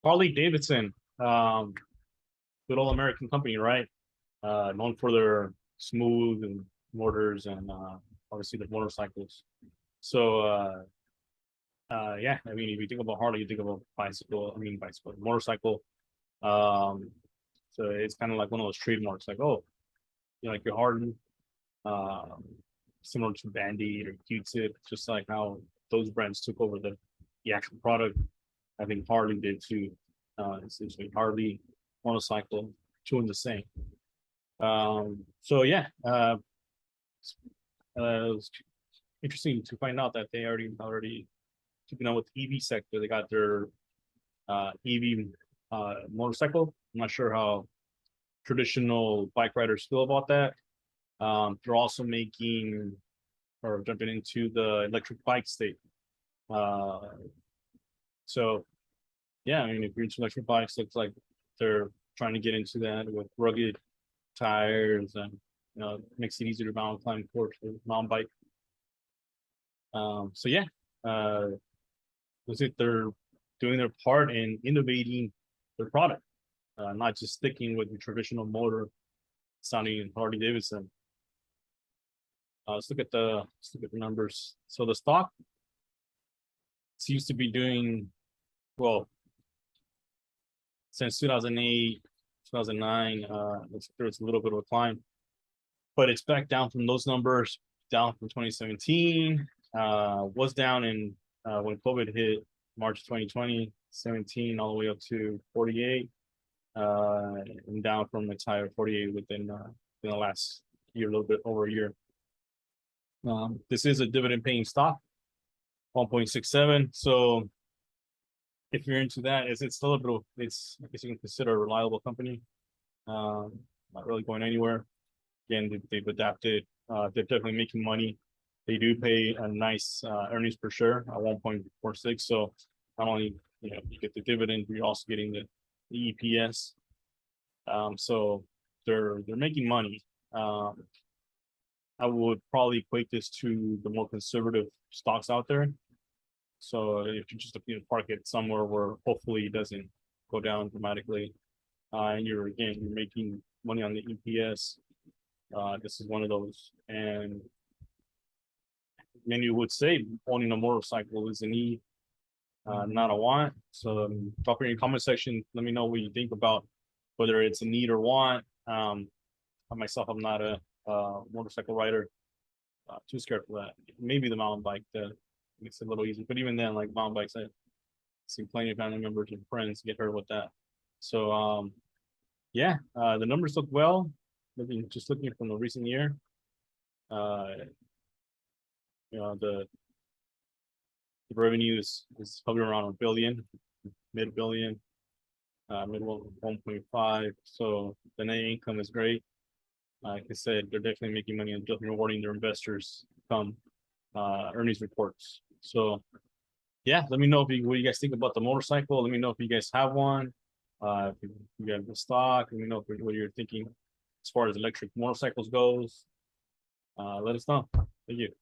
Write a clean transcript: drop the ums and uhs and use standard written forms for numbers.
Harley Davidson, good old American company, right? Known for their smooth and motors and obviously the motorcycles. So yeah, I mean, if you think about Harley, you think about bicycle, motorcycle. So it's kind of like one of those trademarks, like, oh, you know, like your Harley, um, similar to Band-Aid or Q-Tip, just like how those brands took over the actual product. I think Harley did too. Essentially, Harley motorcycle, two in the same. So yeah, it was interesting to find out that they already keeping up with the EV sector. They got their EV motorcycle. I'm not sure how traditional bike riders feel about that. They're also making or jumping into the electric bike state. So yeah, I mean, if you're into electric bikes, looks like they're trying to get into that with rugged tires and, you know, makes it easier to mountain climb course with mountain bike. So yeah, looks like they're doing their part in innovating their product, not just sticking with the traditional motor sounding Harley Davidson. Let's look at the numbers. So the stock seems to be doing well since 2008, 2009. There's a little bit of a climb, but it's back down from those numbers, down from 2017. Was down in when COVID hit March 2020, 17 all the way up to 48, and down from its high of 48 within the last year, a little bit over a year. This is a dividend paying stock, 1.67. So if you're into that, it's still a bit of, it's, I guess you can consider a reliable company. Not really going anywhere. Again, they've adapted. They're definitely making money. They do pay a nice earnings per share at 1.46. So not only, you know, you get the dividend, you're also getting the EPS. So they're making money. I would probably equate this to the more conservative stocks out there. So if you're just looking to park it somewhere where hopefully it doesn't go down dramatically, and you're making money on the EPS, this is one of those. And many would say owning a motorcycle is a need, not a want. So drop in your comment section. Let me know what you think about whether it's a need or want. I myself, I'm not a motorcycle rider. Too scared for that. Maybe the mountain bike that makes it a little easy, but even then, like mountain bikes, I see plenty of family members and friends get hurt with that. So yeah, the numbers look well. Looking from the recent year, you know, the revenue is hovering around $1 billion, mid 1.5. So the net income is great. Like I said, they're definitely making money and rewarding their investors come earnings reports. So yeah, let me know what you guys think about the motorcycle. Let me know if you guys have one. If you have the stock, let me know what you're thinking as far as electric motorcycles goes. Let us know. Thank you.